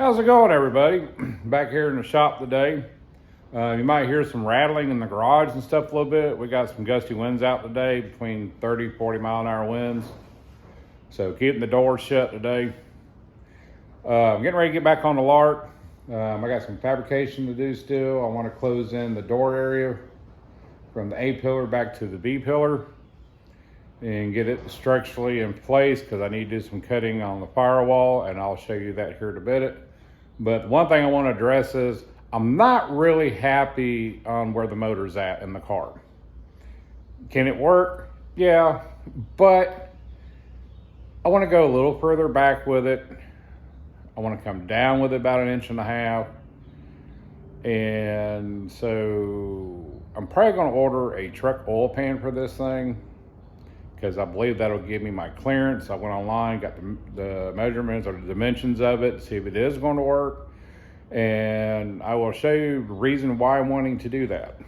How's it going, everybody? Back here in the shop today. You might hear some rattling in the garage and stuff a little bit. We got some gusty winds out today, between 30, 40 mile an hour winds. So keeping the doors shut today. I'm getting ready to get back on the Lark. I got some fabrication to do still. I want to close in the door area from the A pillar back to the B pillar and get it structurally in place because I need to do some cutting on the firewall, and I'll show you that here in a bit. But one thing I want to address is I'm not really happy on where the motor's at in the car. Can it work? Yeah, but I want to go a little further back with it. I want to come down with it about 1.5 inches. And so I'm probably going to order a truck oil pan for this thing, because I believe that'll give me my clearance. I went online, got the measurements or the dimensions of it, see if it is going to work. And I will show you the reason why I'm wanting to do that.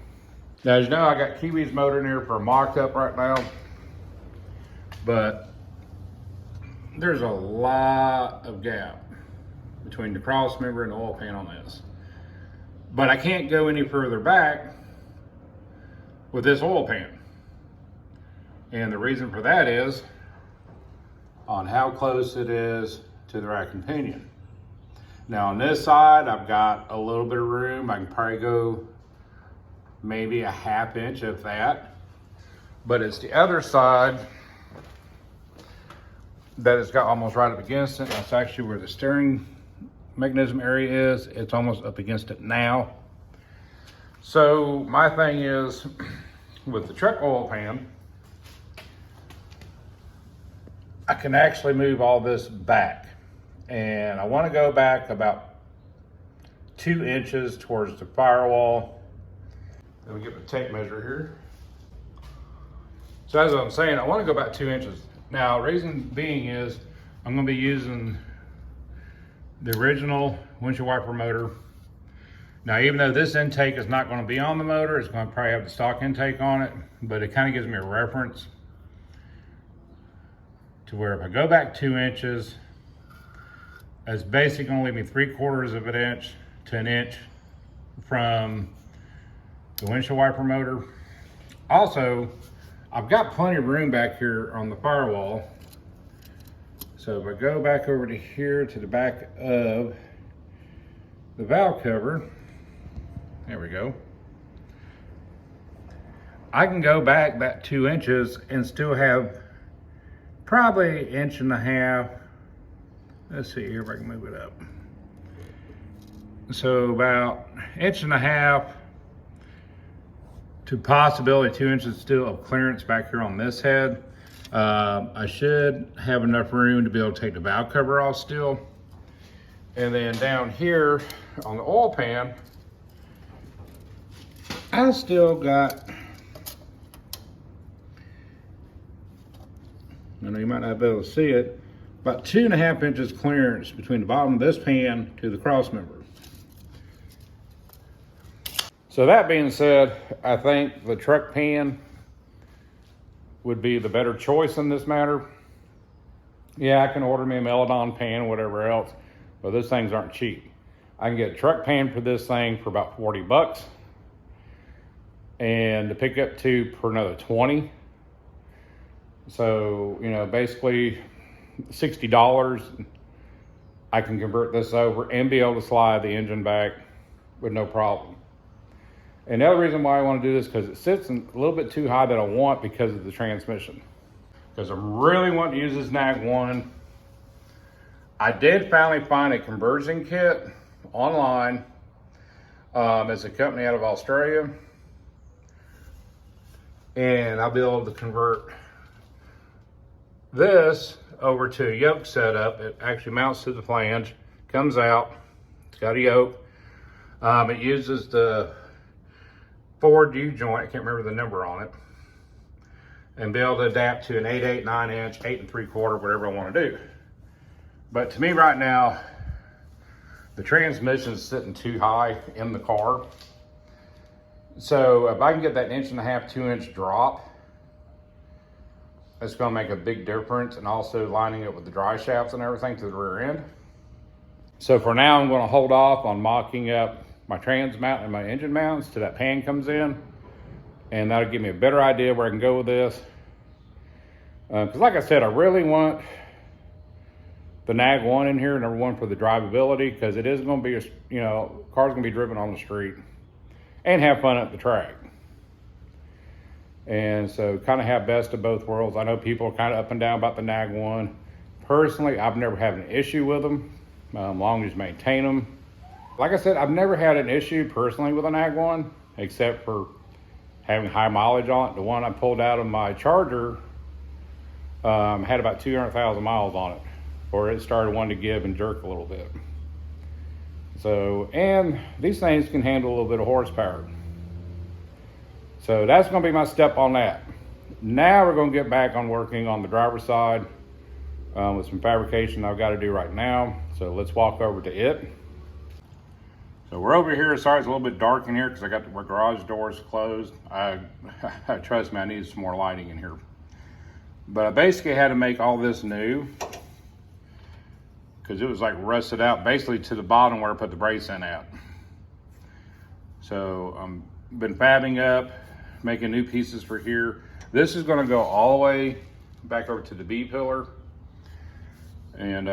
Now, as you know, I got Kiwi's motor in here for a mock-up right now, but there's a lot of gap between the cross member and the oil pan on this. But I can't go any further back with this oil pan. And the reason for that is on how close it is to the rack and pinion. Now on this side, I've got a little bit of room. I can probably go maybe 1/2 inch if that. But it's the other side that it's got almost right up against it. That's actually where the steering mechanism area is. It's almost up against it now. So my thing is, with the truck oil pan, I can actually move all this back, and I want to go back about 2 inches towards the firewall. Let me get my tape measure here. So as I'm saying, I want to go back 2 inches. Now, reason being is I'm going to be using the original windshield wiper motor. Now, even though this intake is not going to be on the motor, it's going to probably have the stock intake on it, but it kind of gives me a reference to where if I go back 2 inches, that's basically going to leave me 3/4 of an inch to an inch from the windshield wiper motor. Also, I've got plenty of room back here on the firewall. So if I go back over to here to the back of the valve cover, there we go. I can go back that 2 inches and still have probably 1.5 inches. Let's see here if I can move it up. So about 1.5 inches to possibility 2 inches still of clearance back here on this head. I should have enough room to be able to take the valve cover off still. And then down here on the oil pan, I still got, I know you might not be able to see it, about 2.5 inches clearance between the bottom of this pan to the cross member. So that being said, I think the truck pan would be the better choice in this matter. Yeah, I can order me a Meladon pan or whatever else, but those things aren't cheap. I can get a truck pan for this thing for about 40 bucks. And the pickup tube for another 20. So, you know, basically $60, I can convert this over and be able to slide the engine back with no problem. And the other reason why I want to do this, because it sits a little bit too high that I want because of the transmission. Because I'm really wanting to use this NAG 1. I did finally find a conversion kit online. It's a company out of Australia. And I'll be able to convert this over to a yoke setup. It actually mounts to the flange, comes out, it's got a yoke. It uses the forward U-joint, I can't remember the number on it, and be able to adapt to an 8/8, 9-inch, 8 3/4, whatever I want to do. But to me right now, the transmission is sitting too high in the car. So if I can get that 1.5 inch, 2-inch drop, that's going to make a big difference, and also lining it with the dry shafts and everything to the rear end. So for now, I'm going to hold off on mocking up my trans mount and my engine mounts till that pan comes in. And that'll give me a better idea where I can go with this. Because like I said, I really want the Nag 1 in here, number one, for the drivability, because it is going to be, car's going to be driven on the street and have fun at the track. And so kind of have best of both worlds. I know people are kind of up and down about the Nag 1. Personally, I've never had an issue with them, as long as you maintain them. Like I said, I've never had an issue personally with a Nag 1, except for having high mileage on it. The one I pulled out of my Charger had about 200,000 miles on it, or it started wanting to give and jerk a little bit. So, and these things can handle a little bit of horsepower. So that's going to be my step on that. Now we're going to get back on working on the driver's side with some fabrication I've got to do right now. So let's walk over to it. So we're over here. Sorry, it's a little bit dark in here because I got the garage doors closed. Trust me, I need some more lighting in here. But I basically had to make all this new because it was like rusted out basically to the bottom where I put the brace in at. So I've been fabbing up, making new pieces for here. This is going to go all the way back over to the B pillar. And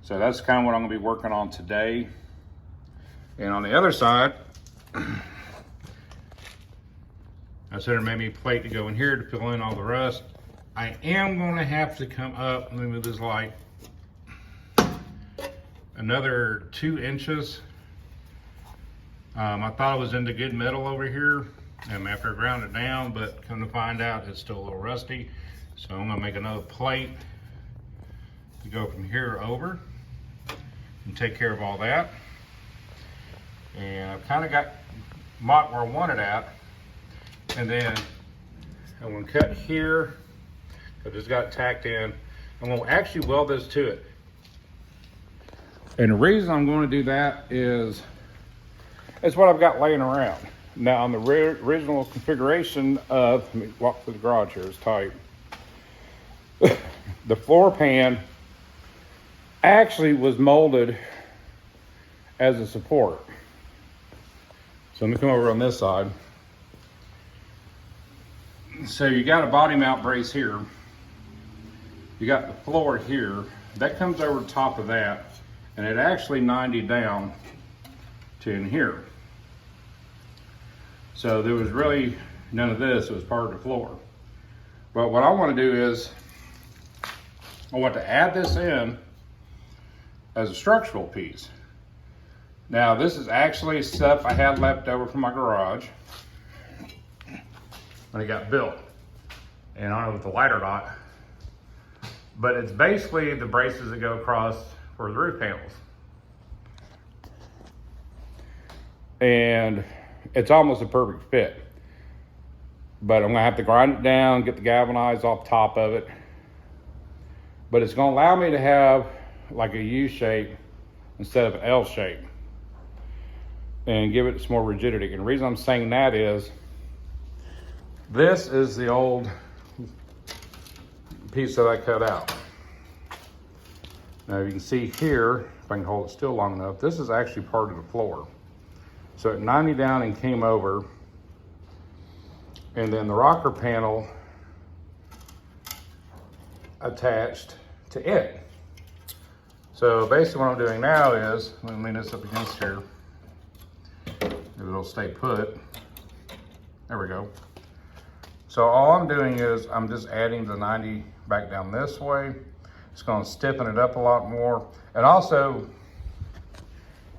so that's kind of what I'm going to be working on today. And on the other side, I said there may be a plate to go in here to fill in all the rust. I am going to have to come up, let me move this light, another 2 inches. I thought it was into good metal over here after I ground it down, but come to find out it's still a little rusty. So I'm going to make another plate to go from here over and take care of all that. And I've kind of got mocked where I want it at. And then I'm going to cut here. I just got it tacked in. I'm going to actually weld this to it. And the reason I'm going to do that is it's what I've got laying around. Now on the original configuration of, let me walk through the garage here, it's tight. The floor pan actually was molded as a support. So let me come over on this side. So you got a body mount brace here. You got the floor here. That comes over top of that, and it actually 90 down to in here. So there was really none of this. It was part of the floor. But what I want to do is I want to add this in as a structural piece. Now this is actually stuff I had left over from my garage when it got built. And I don't know if the light or not, but it's basically the braces that go across for the roof panels. And it's almost a perfect fit. But I'm gonna have to grind it down, get the galvanized off top of it. But it's gonna allow me to have like a U shape instead of an L shape and give it some more rigidity. And the reason I'm saying that is this is the old piece that I cut out. Now you can see here, if I can hold it still long enough, this is actually part of the floor. So it 90 down and came over, and then the rocker panel attached to it. So basically what I'm doing now is, let me lean this up against here, maybe it'll stay put. There we go. So all I'm doing is I'm just adding the 90 back down this way. It's going to stiffen it up a lot more. And also,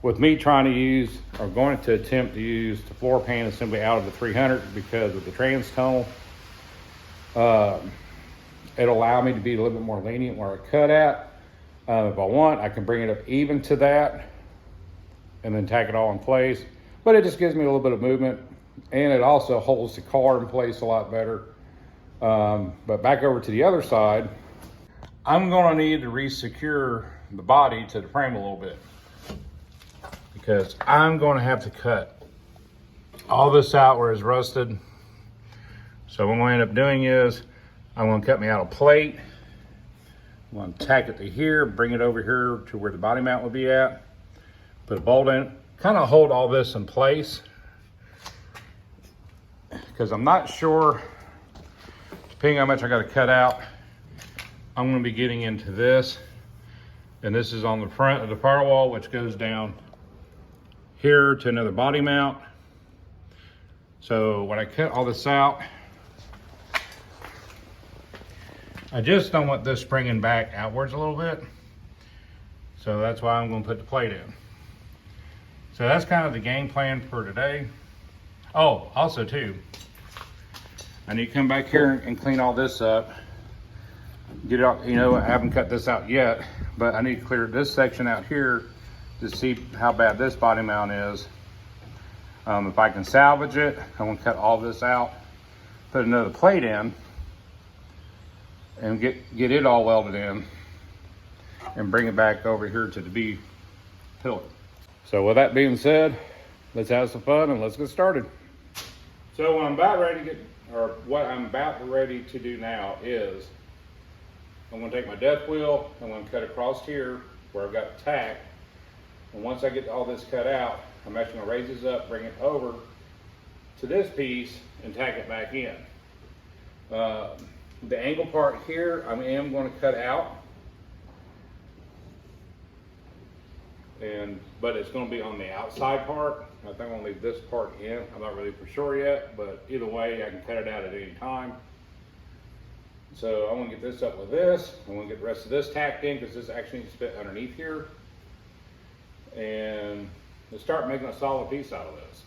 with me trying to use, or going to attempt to use the floor pan assembly out of the 300 because of the trans tunnel, it'll allow me to be a little bit more lenient where I cut at. If I want, I can bring it up even to that and then tack it all in place. But it just gives me a little bit of movement, and it also holds the car in place a lot better. But back over to the other side, I'm gonna need to re-secure the body to the frame a little bit, because I'm gonna have to cut all this out where it's rusted. So what I'm gonna end up doing is I'm gonna cut me out a plate I'm going to tack it to here, bring it over here to where the body mount would be at. Put a bolt in it, kind of hold all this in place. Because I'm not sure, depending on how much I got to cut out, I'm going to be getting into this. And this is on the front of the firewall, which goes down here to another body mount. So when I cut all this out, I just don't want this springing back outwards a little bit. So that's why I'm going to put the plate in. So that's kind of the game plan for today. Oh, also too, I need to come back here and clean all this up. Get it out, you know, I haven't cut this out yet, but I need to clear this section out here to see how bad this body mount is. If I can salvage it, I'm gonna cut all this out, put another plate in, and get it all welded in, and bring it back over here to the B pillar. So with that being said, let's have some fun and let's get started. So what I'm about ready to do now is I'm going to take my death wheel, I'm going to cut across here where I've got the tack, and once I get all this cut out, I'm actually going to raise this up, bring it over to this piece, and tack it back in. The angle part here, I am going to cut out, but it's going to be on the outside part. I think I'm going to leave this part in. I'm not really for sure yet, but either way, I can cut it out at any time. So I want to get this up with this. I want to get the rest of this tacked in because this actually needs to fit underneath here. And let's start making a solid piece out of this.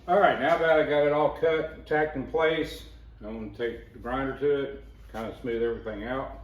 All right, now that I got it all cut, tacked in place, I'm going to take the grinder to it, kind of smooth everything out.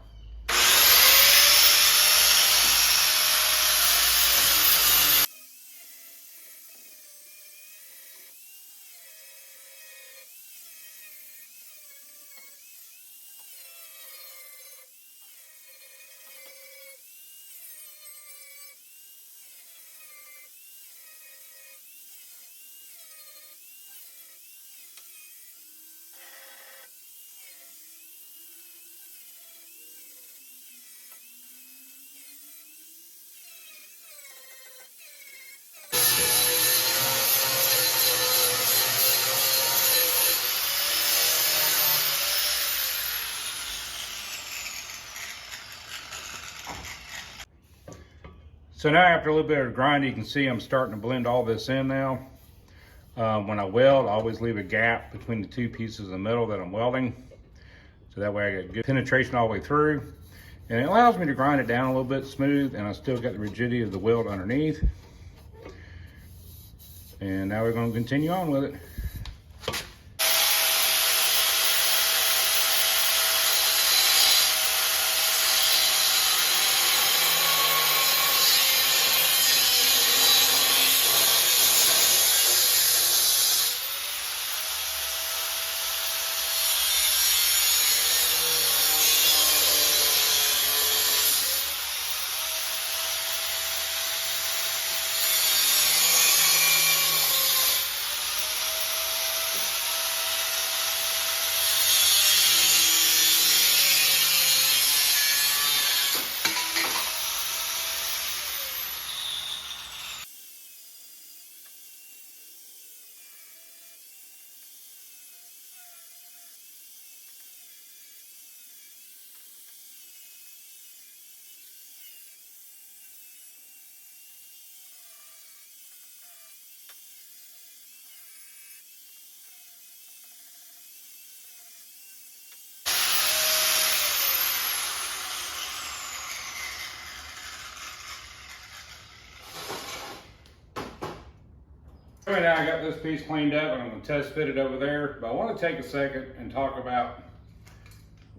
So now after a little bit of grinding, you can see I'm starting to blend all this in now. When I weld, I always leave a gap between the two pieces of metal that I'm welding. So that way I get good penetration all the way through. And it allows me to grind it down a little bit smooth, and I still got the rigidity of the weld underneath. And now we're going to continue on with it. Right now I got this piece cleaned up and I'm going to test fit it over there, but I want to take a second and talk about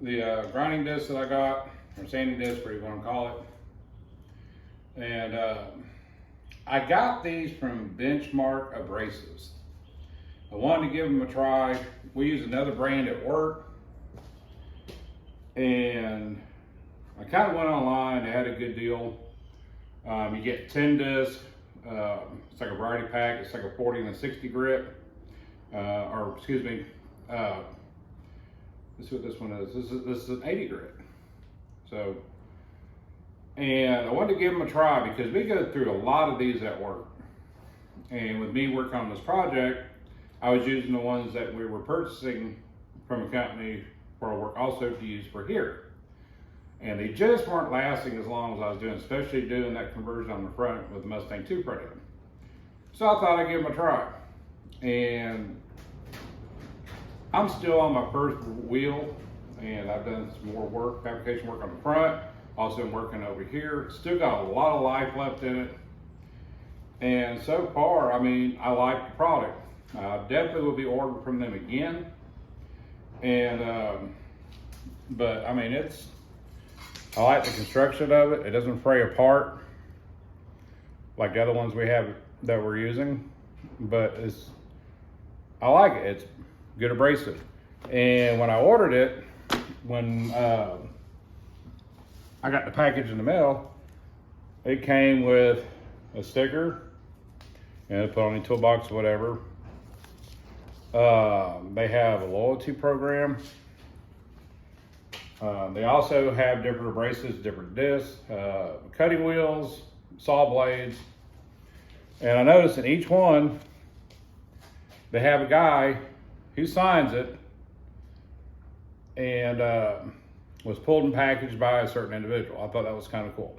the grinding disc that I got, or sanding disc, whatever you want to call it. And I got these from Benchmark Abrasives. I wanted to give them a try. We use another brand at work, and I kind of went online. They had a good deal. You get 10 discs. It's like a variety pack. It's like a 40 and a 60 grit. Or excuse me, this is what this one is. This is an 80 grit. So, and I wanted to give them a try because we go through a lot of these at work. And with me working on this project, I was using the ones that we were purchasing from a company for our work also to use for here. And they just weren't lasting as long as I was doing, especially doing that conversion on the front with the Mustang 2 Pro. So I thought I'd give them a try. And I'm still on my first wheel, and I've done some more work, fabrication work on the front, also been working over here. Still got a lot of life left in it. And so far, I mean, I like the product. Definitely will be ordering from them again. And, but I mean, I like the construction of it. It doesn't fray apart like the other ones we have that we're using, but I like it. It's good abrasive. And when I ordered it, when I got the package in the mail, it came with a sticker and put on the toolbox or whatever. They have a loyalty program. They also have different abrasives, different discs, cutting wheels, saw blades. And I noticed in each one, they have a guy who signs it and was pulled and packaged by a certain individual. I thought that was kind of cool.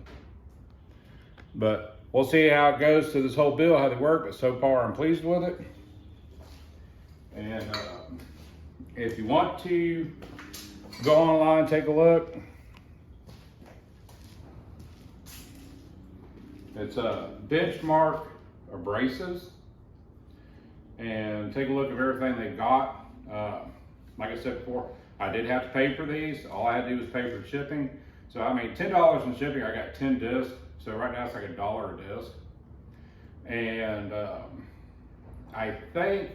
But we'll see how it goes to this whole bill, how they work. But so far, I'm pleased with it. And if you want to go online, take a look. It's a Benchmark Abrasives, and take a look at everything they got. Like I said before, I did have to pay for these. All I had to do was pay for shipping. So I mean, $10 in shipping. I got 10 discs. So right now it's like $1 a disc. And I think,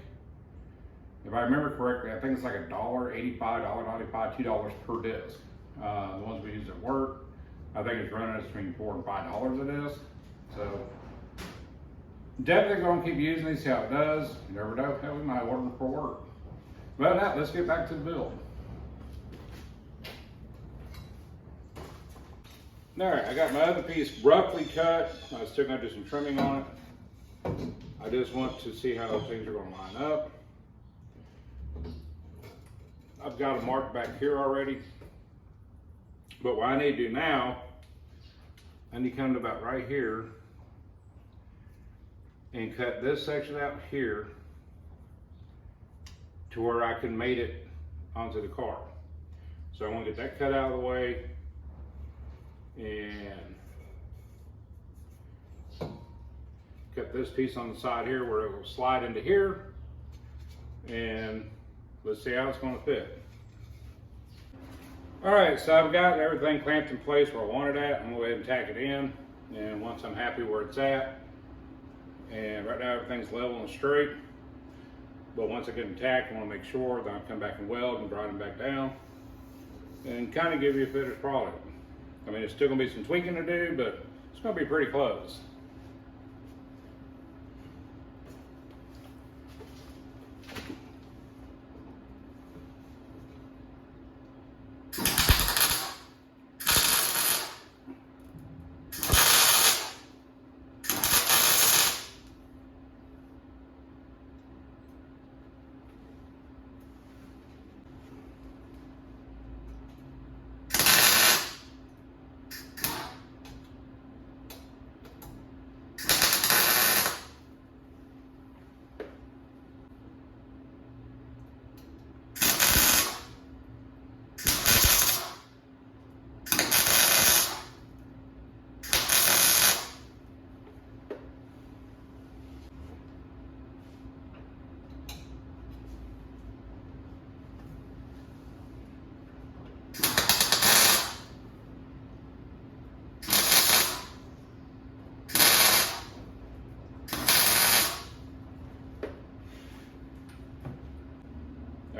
if I remember correctly, I think it's like $1.85, $1.95, $2 per disc. The ones we use at work, I think it's running us between $4 and $5 a disc. So definitely going to keep using these, see how it does. You never know, hell, we might order them for work. But now let's get back to the build. All right, I got my other piece roughly cut. I'm still going to do some trimming on it. I just want to see how things are going to line up. I've got a mark back here already, but what I need to do now, I need to come to about right here and cut this section out here to where I can mate it onto the car. So I want to get that cut out of the way and cut this piece on the side here where it will slide into here, and let's see how it's going to fit. All right, so I've got everything clamped in place where I want it at. I'm going to go ahead and tack it in, and once I'm happy where it's at, and right now everything's level and straight, but once I get them tacked, I want to make sure that I come back and weld and grind them back down and kind of give you a finished product. I mean, it's still going to be some tweaking to do, but it's going to be pretty close.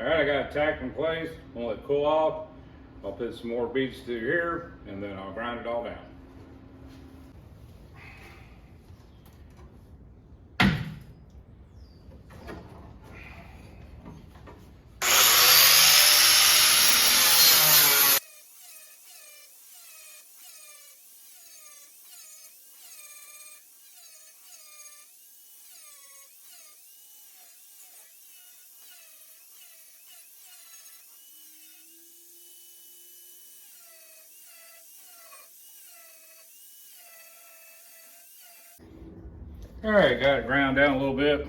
All right, I got it tacked in place. I'm gonna let it cool off. I'll put some more beads through here, and then I'll grind it all down. All right, got it ground down a little bit.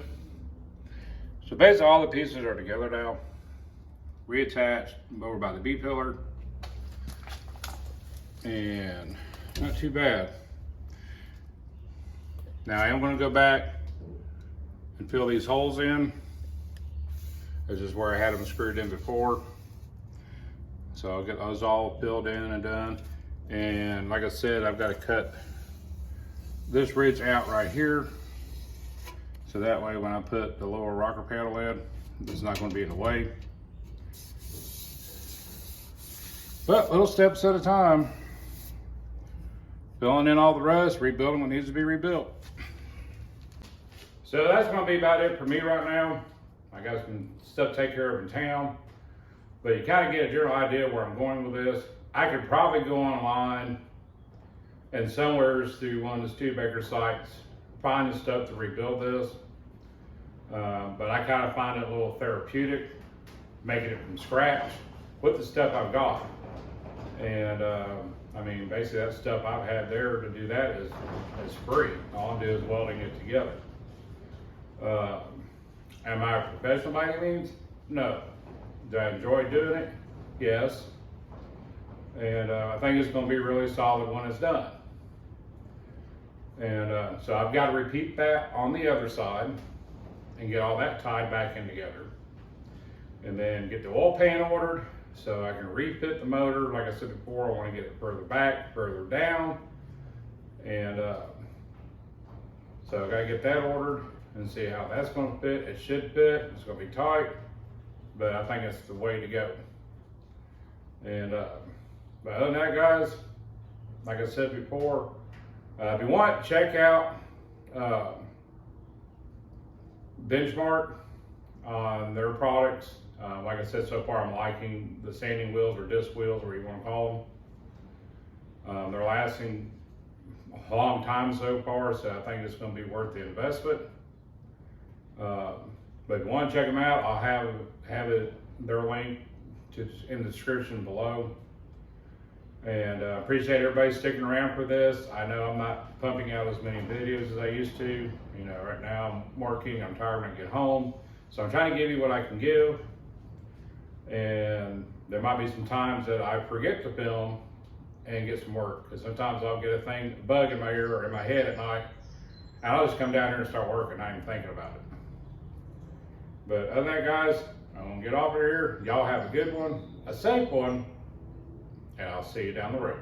So basically all the pieces are together now. Reattached over by the B-pillar. And not too bad. Now I am going to go back and fill these holes in. This is where I had them screwed in before. So I'll get those all filled in and done. And like I said, I've got to cut this ridge out right here. So that way when I put the lower rocker panel in, it's not going to be in the way. But little steps at a time. Filling in all the rust, rebuilding what needs to be rebuilt. So that's going to be about it for me right now. I got some stuff to take care of in town. But you kind of get a general idea where I'm going with this. I could probably go online and somewhere through one of the Studebaker sites, find the stuff to rebuild this. But I kind of find it a little therapeutic, making it from scratch with the stuff I've got. And I mean, basically that stuff I've had there to do that is free. All I'm doing is welding it together. Am I a professional by any means? No. Do I enjoy doing it? Yes. And I think it's going to be really solid when it's done. And so I've got to repeat that on the other side and get all that tied back in together. And then get the oil pan ordered so I can refit the motor. Like I said before, I want to get it further back, further down. And so I got to get that ordered and see how that's going to fit. It should fit. It's going to be tight, but I think it's the way to go. And but other than that, guys, like I said before, if you want, check out Benchmark on their products. Like I said, so far I'm liking the sanding wheels or disc wheels, or you want to call them. They're lasting a long time so far, so I think it's going to be worth the investment. But if you want to check them out, I'll have their link in the description below. And appreciate everybody sticking around for this. I know I'm not pumping out as many videos as I used to. You know, right now I'm working, I'm tired when I get home. So I'm trying to give you what I can give. And there might be some times that I forget to film and get some work. Because sometimes I'll get a bug in my ear or in my head at night. And I'll just come down here and start working, not even thinking about it. But other than that, guys, I'm gonna get off of here. Y'all have a good one, a safe one, and I'll see you down the road.